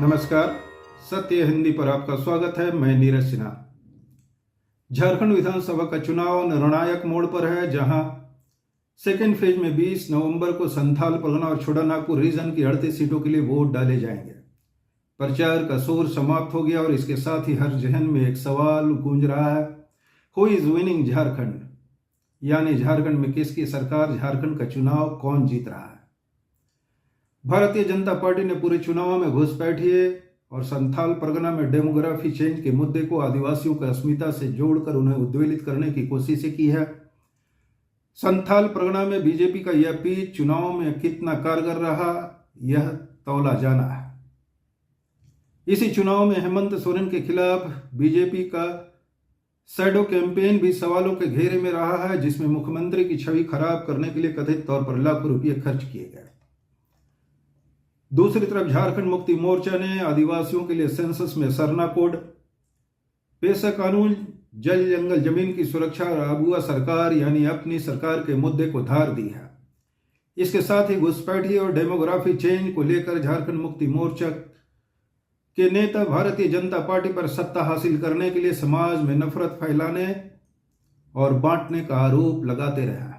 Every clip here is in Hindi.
नमस्कार। सत्य हिंदी पर आपका स्वागत है। मैं नीरज सिन्हा। झारखंड विधानसभा का चुनाव निर्णायक मोड़ पर है, जहां सेकेंड फेज में 20 नवंबर को संथाल परगना और छोटानागपुर रीजन की 38 सीटों के लिए वोट डाले जाएंगे। प्रचार का शोर समाप्त हो गया और इसके साथ ही हर जहन में एक सवाल गूंज रहा है, हु इज विनिंग झारखंड, यानी झारखंड में किसकी सरकार, झारखंड का चुनाव कौन जीत रहा है। भारतीय जनता पार्टी ने पूरे चुनाव में घुसपैठ और संथाल परगना में डेमोग्राफी चेंज के मुद्दे को आदिवासियों की अस्मिता से जोड़कर उन्हें उद्वेलित करने की कोशिश की है। संथाल परगना में बीजेपी का यह पीच चुनाव में कितना कारगर रहा, यह तौला जाना है। इसी चुनाव में हेमंत सोरेन के खिलाफ बीजेपी का शैडो कैंपेन भी सवालों के घेरे में रहा है, जिसमें मुख्यमंत्री की छवि खराब करने के लिए कथित तौर पर लाखों रुपये खर्च किए गए। दूसरी तरफ झारखंड मुक्ति मोर्चा ने आदिवासियों के लिए सेंसस में सरना कोड, पेशा कानून, जल जंगल जमीन की सुरक्षा और आबुआ सरकार यानी अपनी सरकार के मुद्दे को धार दी है। इसके साथ ही घुसपैठी और डेमोग्राफी चेंज को लेकर झारखंड मुक्ति मोर्चा के नेता भारतीय जनता पार्टी पर सत्ता हासिल करने के लिए समाज में नफरत फैलाने और बांटने का आरोप लगाते रहे।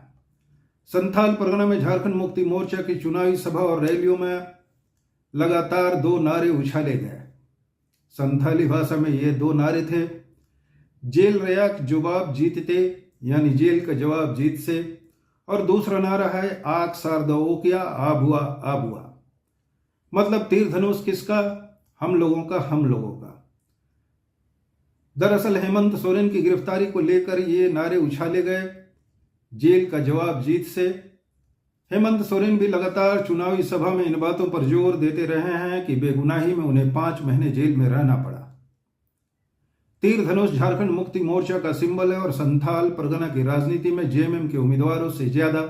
संथाल परगना में झारखंड मुक्ति मोर्चा की चुनावी सभा और रैलियों में लगातार दो नारे उछाले गए। संथाली भाषा में ये दो नारे थे, जेल रयाक जवाब जीतते यानी जेल का जवाब जीत से, और दूसरा नारा है आक सारदोकिया आबुआ आबुआ, मतलब तीर धनुष किसका, हम लोगों का, हम लोगों का। दरअसल हेमंत सोरेन की गिरफ्तारी को लेकर ये नारे उछाले गए, जेल का जवाब जीत से। हेमंत सोरेन भी लगातार चुनावी सभा में इन बातों पर जोर देते रहे हैं कि बेगुनाही में उन्हें 5 महीने जेल में रहना पड़ा। तीर धनुष झारखंड मुक्ति मोर्चा का सिंबल है और संथाल परगना की राजनीति में जेएमएम के उम्मीदवारों से ज्यादा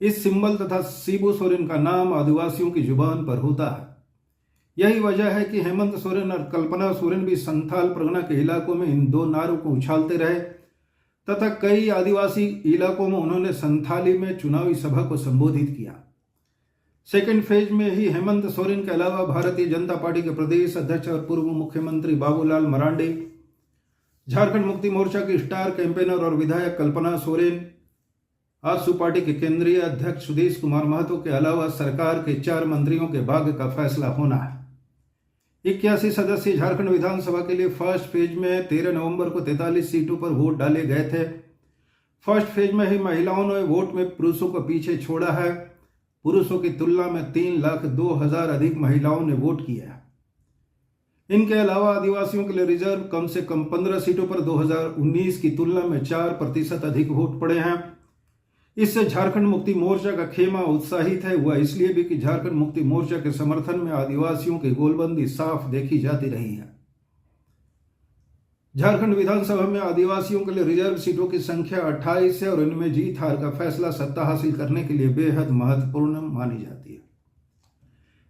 इस सिंबल तथा शिबू सोरेन का नाम आदिवासियों की जुबान पर होता है। यही वजह है कि हेमंत सोरेन और कल्पना सोरेन भी संथाल परगना के इलाकों में इन दो नारों को उछालते रहे तथा कई आदिवासी इलाकों में उन्होंने संथाली में चुनावी सभा को संबोधित किया। सेकेंड फेज में ही हेमंत सोरेन के अलावा भारतीय जनता पार्टी के प्रदेश अध्यक्ष और पूर्व मुख्यमंत्री बाबूलाल मरांडी, झारखंड मुक्ति मोर्चा की स्टार कैंपेनर और विधायक कल्पना सोरेन, आजसू पार्टी के केंद्रीय अध्यक्ष सुदेश कुमार महतो के अलावा सरकार के 4 मंत्रियों के भाग्य का फैसला होना है। 81 सदस्यीय झारखंड विधानसभा के लिए फर्स्ट फेज में 13 नवंबर को 43 सीटों पर वोट डाले गए थे। फर्स्ट फेज में ही महिलाओं ने वोट में पुरुषों को पीछे छोड़ा है। पुरुषों की तुलना में 3,02,000 अधिक महिलाओं ने वोट किया है। इनके अलावा आदिवासियों के लिए रिजर्व कम से कम 15 सीटों पर 2019 की तुलना में 4% अधिक वोट पड़े हैं। इससे झारखंड मुक्ति मोर्चा का खेमा उत्साहित है। वह इसलिए भी कि झारखंड मुक्ति मोर्चा के समर्थन में आदिवासियों की गोलबंदी साफ देखी जाती रही है। झारखंड विधानसभा में आदिवासियों के लिए रिजर्व सीटों की संख्या 28 है और इनमें जीत हार का फैसला सत्ता हासिल करने के लिए बेहद महत्वपूर्ण मानी जाती है।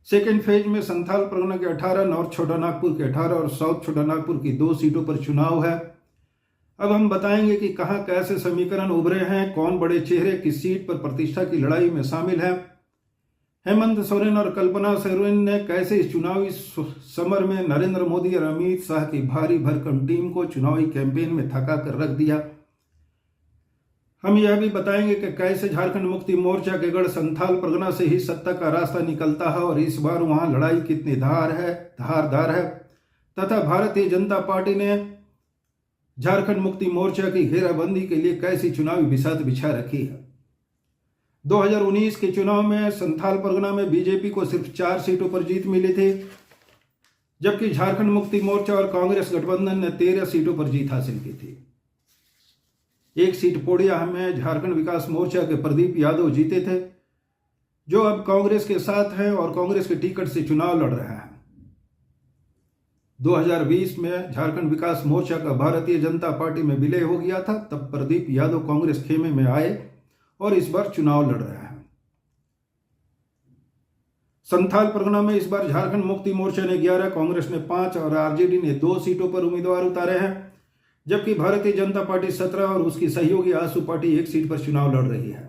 सेकेंड फेज में संथाल परगना के 18, नॉर्थ छोटानागपुर के 18 और साउथ छोटानागपुर की 2 सीटों पर चुनाव है। अब हम बताएंगे कि कहां कैसे समीकरण उभरे हैं, कौन बड़े चेहरे किस सीट पर प्रतिष्ठा की लड़ाई में शामिल है। हेमंत सोरेन और कल्पना सोरेन ने कैसे इस चुनावी समर में नरेंद्र मोदी और अमित शाह की भारी भरकम टीम को चुनावी कैंपेन में थका कर रख दिया। हम यह भी बताएंगे कि कैसे झारखंड मुक्ति मोर्चा के गढ़ संथाल परगना से ही सत्ता का रास्ता निकलता है और इस बार वहां लड़ाई कितनी धारदार है तथा भारतीय जनता पार्टी ने झारखंड मुक्ति मोर्चा की घेराबंदी के लिए कैसी चुनावी बिसात बिछा रखी है। 2019 के चुनाव में संथाल परगना में बीजेपी को सिर्फ 4 सीटों पर जीत मिली थी, जबकि झारखंड मुक्ति मोर्चा और कांग्रेस गठबंधन ने 13 सीटों पर जीत हासिल की थी। 1 सीट पोड़िया में झारखंड विकास मोर्चा के प्रदीप यादव जीते थे, जो अब कांग्रेस के साथ हैं और कांग्रेस के टिकट से चुनाव लड़ रहे हैं। 2020 में झारखंड विकास मोर्चा का भारतीय जनता पार्टी में विलय हो गया था, तब प्रदीप यादव कांग्रेस खेमे में आए और इस बार चुनाव लड़ रहे हैं। संथाल परगना में इस बार झारखंड मुक्ति मोर्चा ने 11, कांग्रेस ने 5 और आरजेडी ने 2 सीटों पर उम्मीदवार उतारे हैं, जबकि भारतीय जनता पार्टी 17 और उसकी सहयोगी आजसू पार्टी 1 सीट पर चुनाव लड़ रही है।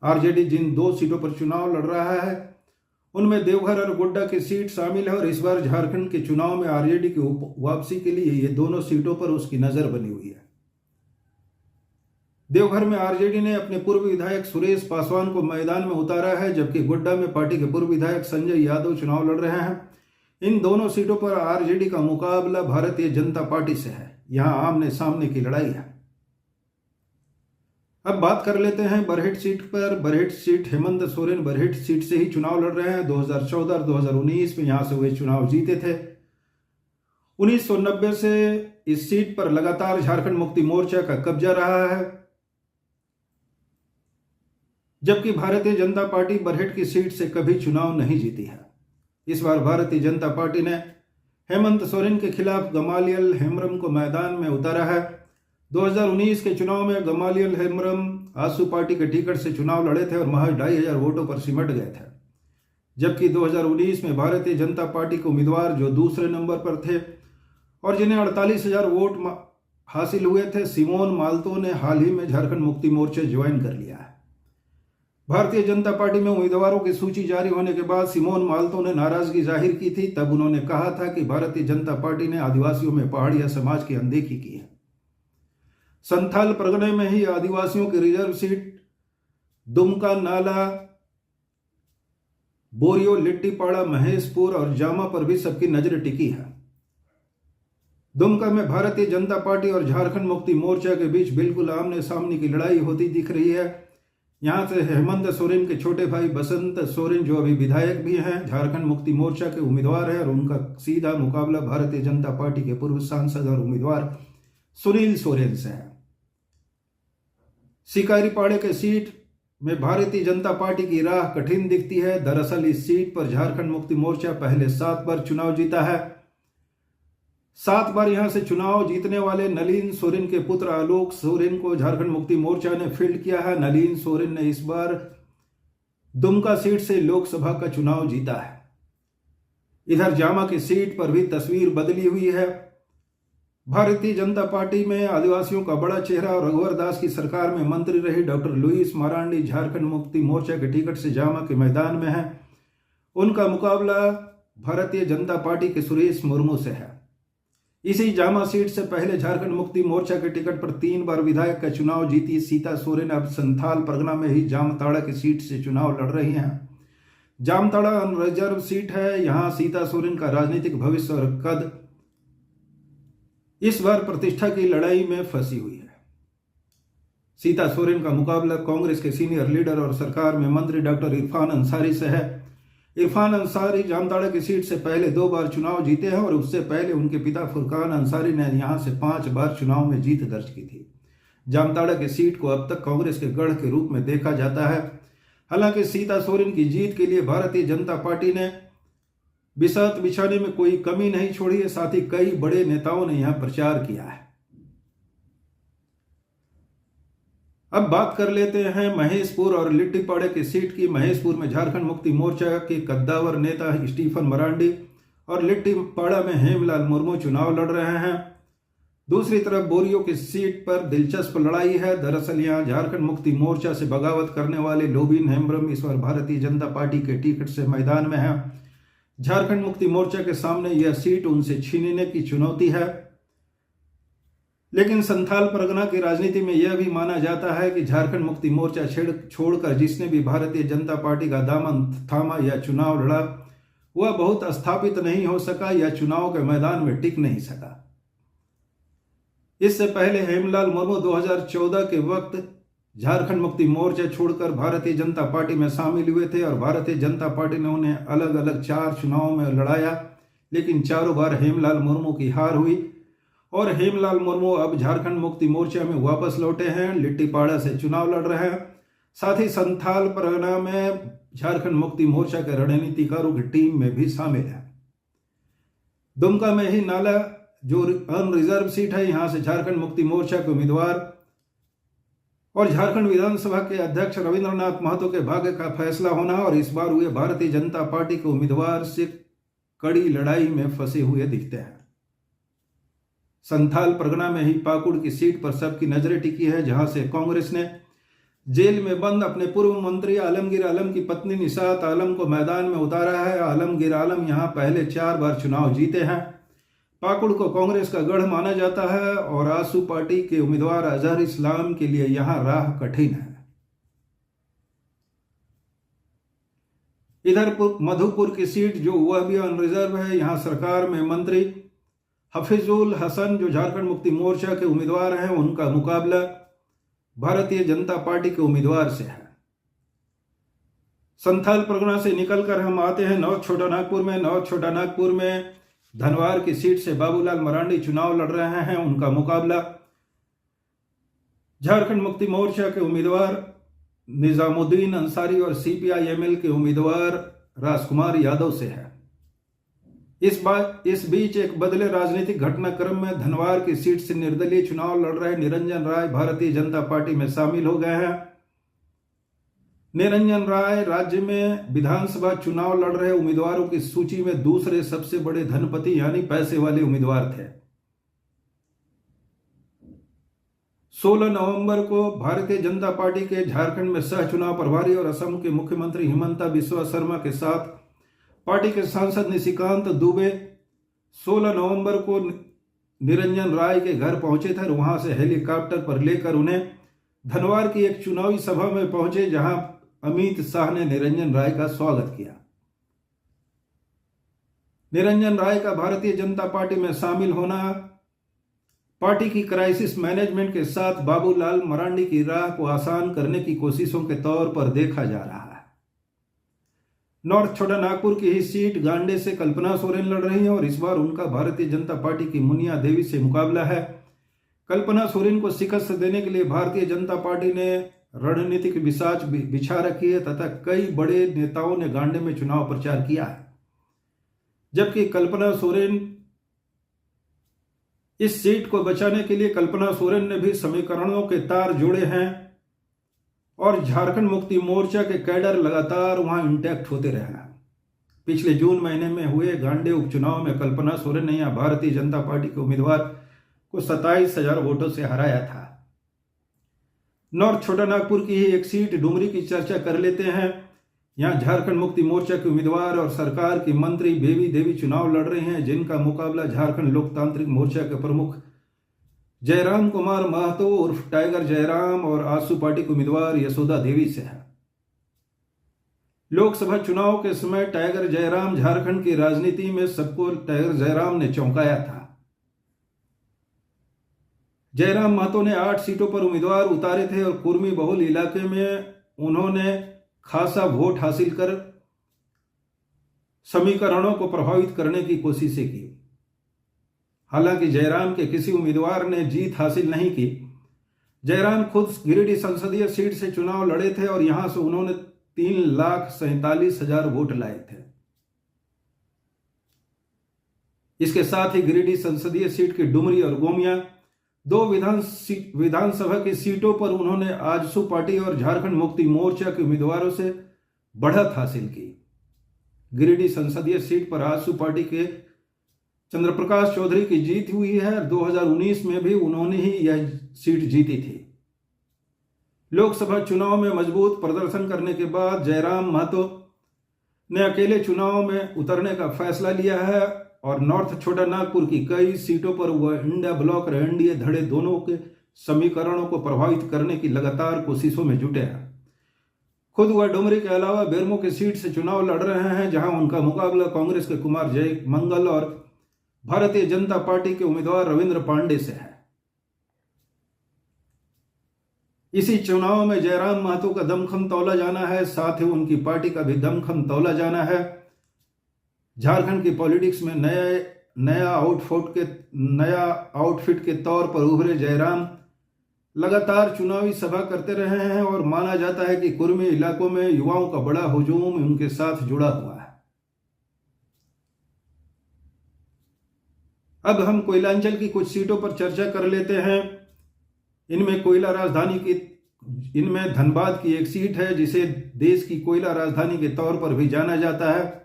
आरजेडी जिन 2 सीटों पर चुनाव लड़ रहा है उनमें देवघर और गोड्डा की सीट शामिल है और इस बार झारखंड के चुनाव में आरजेडी की वापसी के लिए ये दोनों सीटों पर उसकी नजर बनी हुई है। देवघर में आरजेडी ने अपने पूर्व विधायक सुरेश पासवान को मैदान में उतारा है, जबकि गोड्डा में पार्टी के पूर्व विधायक संजय यादव चुनाव लड़ रहे हैं। इन दोनों सीटों पर आरजेडी का मुकाबला भारतीय जनता पार्टी से है। यहां आमने सामने की लड़ाई है। अब बात कर लेते हैं बरहेट सीट पर। बरहेट सीट हेमंत सोरेन बरहेट सीट से ही चुनाव लड़ रहे हैं। 2014 और 2019 में यहां से वे चुनाव जीते थे। 1990 से इस सीट पर लगातार झारखंड मुक्ति मोर्चा का कब्जा रहा है, जबकि भारतीय जनता पार्टी बरहेट की सीट से कभी चुनाव नहीं जीती है। इस बार भारतीय जनता पार्टी ने हेमंत सोरेन के खिलाफ गमालियल हेम्ब्रम को मैदान में उतारा है। 2019 के चुनाव में गमालियल हेम्ब्रम आसू पार्टी के टिकट से चुनाव लड़े थे और महज 2,500 वोटों पर सिमट गए थे, जबकि 2019 में भारतीय जनता पार्टी के उम्मीदवार जो दूसरे नंबर पर थे और जिन्हें 48,000 वोट हासिल हुए थे, सिमोन माल्तो ने हाल ही में झारखंड मुक्ति मोर्चा ज्वाइन कर लिया है। भारतीय जनता पार्टी में उम्मीदवारों की सूची जारी होने के बाद सिमोन माल्तो ने नाराजगी जाहिर की थी। तब उन्होंने कहा था कि भारतीय जनता पार्टी ने आदिवासियों में पहाड़िया समाज की अनदेखी की है। संथाल परगने में ही आदिवासियों की रिजर्व सीट दुमका, नाला, बोरियो, लिट्टीपाड़ा, महेशपुर और जामा पर भी सबकी नजर टिकी है। दुमका में भारतीय जनता पार्टी और झारखंड मुक्ति मोर्चा के बीच बिल्कुल आमने सामने की लड़ाई होती दिख रही है। यहां से हेमंत सोरेन के छोटे भाई बसंत सोरेन, जो अभी विधायक भी हैं, झारखंड मुक्ति मोर्चा के उम्मीदवार हैं और उनका सीधा मुकाबला भारतीय जनता पार्टी के पूर्व सांसद और उम्मीदवार सुनील सोरेन से है। शिकारीपाड़े के सीट में भारतीय जनता पार्टी की राह कठिन दिखती है। दरअसल इस सीट पर झारखंड मुक्ति मोर्चा पहले 7 बार चुनाव जीता है। 7 बार यहां से चुनाव जीतने वाले नलिन सोरेन के पुत्र आलोक सोरेन को झारखंड मुक्ति मोर्चा ने फील्ड किया है। नलिन सोरेन ने इस बार दुमका सीट से लोकसभा का चुनाव जीता है। इधर जामा की सीट पर भी तस्वीर बदली हुई है। भारतीय जनता पार्टी में आदिवासियों का बड़ा चेहरा और रघुवर दास की सरकार में मंत्री रही डॉक्टर लुईस मारांडी झारखंड मुक्ति मोर्चा के टिकट से जामा के मैदान में है। उनका मुकाबला भारतीय जनता पार्टी के सुरेश मुर्मू से है। इसी जामा सीट से पहले झारखंड मुक्ति मोर्चा के टिकट पर 3 बार विधायक का चुनाव जीती सीता सोरेन अब संथाल परगना में ही जामताड़ा की सीट से चुनाव लड़ रही हैं। जामताड़ा रिजर्व सीट है। यहां सीता सोरेन का राजनीतिक भविष्य और कद इस बार प्रतिष्ठा की लड़ाई में फंसी हुई है। सीता सोरेन का मुकाबला कांग्रेस के सीनियर लीडर और सरकार में मंत्री डॉक्टर इरफान अंसारी से है। इरफान अंसारी जामताड़ा की सीट से पहले 2 बार चुनाव जीते हैं और उससे पहले उनके पिता फुरकान अंसारी ने यहां से 5 बार चुनाव में जीत दर्ज की थी। जामताड़ा की सीट को अब तक कांग्रेस के गढ़ के रूप में देखा जाता है। हालांकि सीता सोरेन की जीत के लिए भारतीय जनता पार्टी ने बिसात बिछाने में कोई कमी नहीं छोड़ी है। साथ ही कई बड़े नेताओं ने यहां प्रचार किया है। अब बात कर लेते हैं महेशपुर और लिट्टीपाड़े की सीट की। महेशपुर में झारखंड मुक्ति मोर्चा के कद्दावर नेता स्टीफन मरांडी और लिट्टीपाड़ा में हेमलाल मुर्मू चुनाव लड़ रहे हैं। दूसरी तरफ बोरियो की सीट पर दिलचस्प लड़ाई है। दरअसल यहां झारखंड मुक्ति मोर्चा से बगावत करने वाले लोबिन हेम्ब्रम इस बार भारतीय जनता पार्टी के टिकट से मैदान में है। झारखंड मुक्ति मोर्चा के सामने यह सीट उनसे छीनने की चुनौती है। लेकिन संथाल परगना की राजनीति में यह भी माना जाता है कि झारखंड मुक्ति मोर्चा छोड़कर जिसने भी भारतीय जनता पार्टी का दामन थामा या चुनाव लड़ा वह बहुत स्थापित नहीं हो सका या चुनाव के मैदान में टिक नहीं सका। इससे पहले हेमलाल मुर्मू 2014 के वक्त झारखंड मुक्ति मोर्चा छोड़कर भारतीय जनता पार्टी में शामिल हुए थे और भारतीय जनता पार्टी ने उन्हें अलग अलग 4 चुनावों में लड़ाया, लेकिन चारों बार हेमलाल मुर्मू की हार हुई और हेमलाल मुर्मू अब झारखंड मुक्ति मोर्चा में वापस लौटे हैं। लिट्टीपाड़ा से चुनाव लड़ रहे हैं। साथ ही संथाल परगना में झारखंड मुक्ति मोर्चा के रणनीतिकारों की टीम में भी शामिल है। दुमका में ही नाला जो अनरिजर्व सीट है, यहां से झारखंड मुक्ति मोर्चा के उम्मीदवार और झारखंड विधानसभा के अध्यक्ष रविंद्रनाथ महतो के भाग्य का फैसला होना और इस बार हुए भारतीय जनता पार्टी के उम्मीदवार से कड़ी लड़ाई में फंसे हुए दिखते हैं। संथाल परगना में ही पाकुड़ की सीट पर सबकी नजरें टिकी है, जहां से कांग्रेस ने जेल में बंद अपने पूर्व मंत्री आलमगीर आलम की पत्नी निशात आलम को मैदान में उतारा है। आलमगीर आलम यहां पहले 4 बार चुनाव जीते हैं। पाकुड़ को कांग्रेस का गढ़ माना जाता है और आसू पार्टी के उम्मीदवार अजहर इस्लाम के लिए यहां राह कठिन है। इधर मधुपुर की सीट जो वह भी ऑन रिजर्व है, यहां सरकार में मंत्री हफीजुल हसन जो झारखंड मुक्ति मोर्चा के उम्मीदवार हैं, उनका मुकाबला भारतीय जनता पार्टी के उम्मीदवार से है। संथाल परगना से निकलकर हम आते हैं नॉर्थ छोटा नागपुर में। नॉर्थ छोटा नागपुर में धनवार की सीट से बाबूलाल मरांडी चुनाव लड़ रहे हैं। उनका मुकाबला झारखंड मुक्ति मोर्चा के उम्मीदवार निजामुद्दीन अंसारी और CPI-ML के उम्मीदवार राजकुमार यादव से है। इस बीच एक बदले राजनीतिक घटनाक्रम में धनवार की सीट से निर्दलीय चुनाव लड़ रहे निरंजन राय भारतीय जनता पार्टी में शामिल हो गए हैं। निरंजन राय राज्य में विधानसभा चुनाव लड़ रहे उम्मीदवारों की सूची में दूसरे सबसे बड़े धनपति यानी पैसे वाले उम्मीदवार थे। 16 नवंबर को भारतीय जनता पार्टी के झारखंड में सह चुनाव प्रभारी और असम के मुख्यमंत्री हिमंता बिस्वा शर्मा के साथ पार्टी के सांसद निशिकांत दुबे 16 नवंबर को निरंजन राय के घर पहुंचे थे और वहां से हेलीकॉप्टर पर लेकर उन्हें धनवार की एक चुनावी सभा में पहुंचे, जहां अमित शाह ने निरंजन राय का स्वागत किया। निरंजन राय का भारतीय जनता पार्टी में शामिल होना पार्टी की क्राइसिस मैनेजमेंट के साथ बाबूलाल मरांडी की राह को आसान करने की कोशिशों के तौर पर देखा जा रहा है। नॉर्थ छोटा नागपुर की ही सीट गांडे से कल्पना सोरेन लड़ रही है और इस बार उनका भारतीय जनता पार्टी की मुनिया देवी से मुकाबला है। कल्पना सोरेन को शिकस्त देने के लिए भारतीय जनता पार्टी ने रणनीतिक बिसाच बिछा रखी है तथा कई बड़े नेताओं ने गांडे में चुनाव प्रचार किया है, जबकि कल्पना सोरेन इस सीट को बचाने के लिए कल्पना सोरेन ने भी समीकरणों के तार जोड़े हैं और झारखंड मुक्ति मोर्चा के कैडर लगातार वहां इंटैक्ट होते रहे हैं। पिछले जून महीने में हुए गांडे उपचुनाव में कल्पना सोरेन ने यहां भारतीय जनता पार्टी के उम्मीदवार को 27,000 वोटों से हराया था। नॉर्थ छोटा नागपुर की ही एक सीट डुमरी की चर्चा कर लेते हैं। यहां झारखंड मुक्ति मोर्चा के उम्मीदवार और सरकार की मंत्री बेबी देवी चुनाव लड़ रहे हैं, जिनका मुकाबला झारखंड लोकतांत्रिक मोर्चा के प्रमुख जयराम कुमार महतो उर्फ टाइगर जयराम और आसू पार्टी के उम्मीदवार यशोदा देवी से है। लोकसभा चुनाव के समय टाइगर जयराम झारखंड की राजनीति में सबको टाइगर जयराम ने चौंकाया था। जयराम महतो ने 8 सीटों पर उम्मीदवार उतारे थे और कुर्मी बहुल इलाके में उन्होंने खासा वोट हासिल कर समीकरणों को प्रभावित करने की कोशिशें की। हालांकि जयराम के किसी उम्मीदवार ने जीत हासिल नहीं की। जयराम खुद गिरिडीह संसदीय सीट से चुनाव लड़े थे और यहां से उन्होंने 3,47,000 वोट लाए थे। इसके साथ ही गिरिडीह संसदीय सीट की डुमरी और गोमिया 2 विधानसभा की सीटों पर उन्होंने आजसू पार्टी और झारखंड मुक्ति मोर्चा के उम्मीदवारों से बढ़त हासिल की। गिरिडीह संसदीय सीट पर आजसू पार्टी के चंद्रप्रकाश चौधरी की जीत हुई है। 2019 में भी उन्होंने ही यह सीट जीती थी। लोकसभा चुनाव में मजबूत प्रदर्शन करने के बाद जयराम महतो ने अकेले चुनाव में उतरने का फैसला लिया है और नॉर्थ छोटा नागपुर की कई सीटों पर वह इंडिया ब्लॉक और एनडीए धड़े दोनों के समीकरणों को प्रभावित करने की लगातार कोशिशों में जुटे हैं। खुद वह डुमरी के अलावा बेरमो की सीट से चुनाव लड़ रहे हैं, जहां उनका मुकाबला कांग्रेस के कुमार जय मंगल और भारतीय जनता पार्टी के उम्मीदवार रविंद्र पांडे से है। इसी चुनाव में जयराम महतो का दमखम तौला जाना है, साथ ही उनकी पार्टी का भी दमखम तौला जाना है। झारखंड की पॉलिटिक्स में नया आउटफिट के तौर पर उभरे जयराम लगातार चुनावी सभा करते रहे हैं और माना जाता है कि कुर्मी इलाकों में युवाओं का बड़ा हुजूम उनके साथ जुड़ा हुआ है। अब हम कोयलांचल की कुछ सीटों पर चर्चा कर लेते हैं। इनमें धनबाद की एक सीट है जिसे देश की कोयला राजधानी के तौर पर भी जाना जाता है।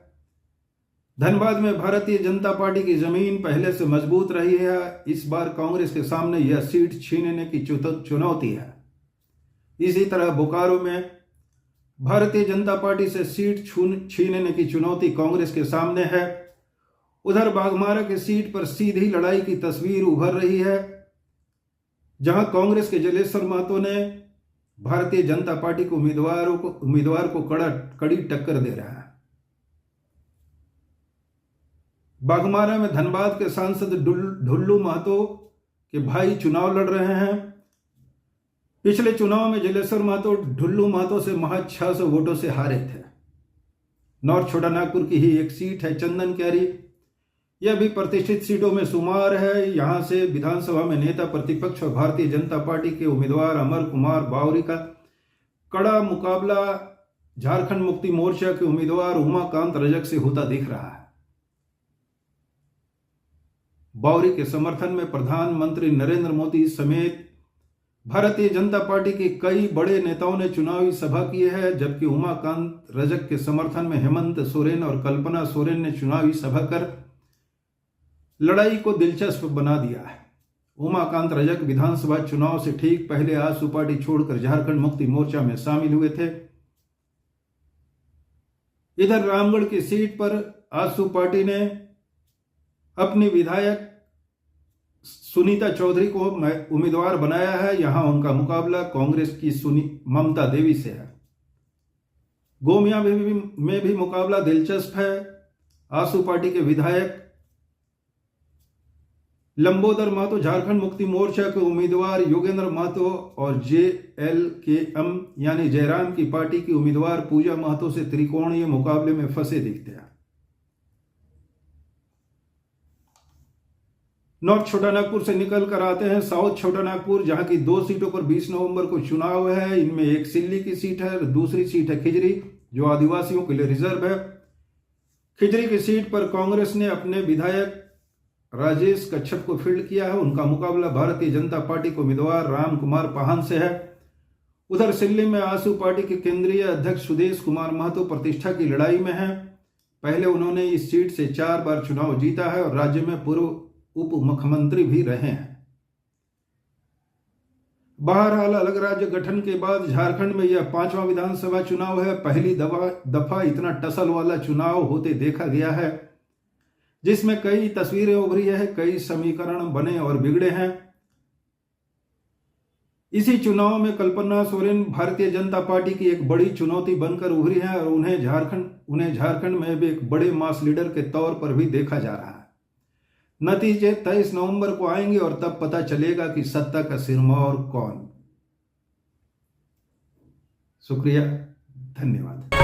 धनबाद में भारतीय जनता पार्टी की जमीन पहले से मजबूत रही है। इस बार कांग्रेस के सामने यह सीट छीनने की चुनौती है। इसी तरह बोकारो में भारतीय जनता पार्टी से सीट छीनने की चुनौती कांग्रेस के सामने है। उधर बाघमारा की सीट पर सीधी लड़ाई की तस्वीर उभर रही है, जहां कांग्रेस के जलेश्वर महतो ने भारतीय जनता पार्टी के उम्मीदवार को कड़ी टक्कर दे रहा है। बाघमारा में धनबाद के सांसद ढुल्लू महतो के भाई चुनाव लड़ रहे हैं। पिछले चुनाव में जलेश्वर महतो ढुल्लू महतो से महज 600 वोटों से हारे थे। नॉर्थ छोटानागपुर की ही एक सीट है चंदन कैरी। यह भी प्रतिष्ठित सीटों में शुमार है। यहां से विधानसभा में नेता प्रतिपक्ष और भारतीय जनता पार्टी के उम्मीदवार अमर कुमार बावरी का कड़ा मुकाबला झारखंड मुक्ति मोर्चा के उम्मीदवार उमाकांत रजक से होता दिख रहा है। बावरी के समर्थन में प्रधानमंत्री नरेंद्र मोदी समेत भारतीय जनता पार्टी के कई बड़े नेताओं ने चुनावी सभा की है, जबकि उमाकांत रजक के समर्थन में हेमंत सोरेन और कल्पना सोरेन ने चुनावी सभा कर लड़ाई को दिलचस्प बना दिया है। उमाकांत रजक विधानसभा चुनाव से ठीक पहले आजसू पार्टी छोड़कर झारखंड मुक्ति मोर्चा में शामिल हुए थे। इधर रामगढ़ की सीट पर आजसू पार्टी ने अपनी विधायक सुनीता चौधरी को उम्मीदवार बनाया है। यहां उनका मुकाबला कांग्रेस की ममता देवी से है। गोमिया में भी मुकाबला दिलचस्प है। आजसू पार्टी के विधायक लंबोदर महतो झारखंड मुक्ति मोर्चा के उम्मीदवार योगेंद्र महतो और JLKM यानी जयराम की पार्टी की उम्मीदवार पूजा महतो से त्रिकोणीय मुकाबले में फंसे दिखते हैं। नॉर्थ छोटानागपुर से निकल कर आते हैं साउथ छोटानागपुर, जहां की 2 सीटों पर 20 नवंबर को चुनाव है। इनमें एक सिल्ली की सीट है, दूसरी सीट है खिजरी, जो आदिवासियों के लिए रिजर्व है। खिजरी की सीट पर कांग्रेस ने अपने विधायक राजेश कच्छप को फील्ड किया है। उनका मुकाबला भारतीय जनता पार्टी के उम्मीदवार राम कुमार पाहन से है। उधर सिल्ली में आजसू पार्टी के केंद्रीय अध्यक्ष सुदेश कुमार महतो प्रतिष्ठा की लड़ाई में है। पहले उन्होंने इस सीट से 4 बार चुनाव जीता है और राज्य में पूर्व उप मुख्यमंत्री भी रहे हैं। बहरहाल अलग राज्य गठन के बाद झारखंड में यह 5वां विधानसभा चुनाव है। पहली दफा इतना टसल वाला चुनाव होते देखा गया है, जिसमें कई तस्वीरें उभरी है, कई समीकरण बने और बिगड़े हैं। इसी चुनाव में कल्पना सोरेन भारतीय जनता पार्टी की एक बड़ी चुनौती बनकर उभरी है और उन्हें झारखंड में भी एक बड़े मास लीडर के तौर पर भी देखा जा रहा है। नतीजे 23 नवंबर को आएंगे और तब पता चलेगा कि सत्ता का सिरमौर कौन। शुक्रिया, धन्यवाद।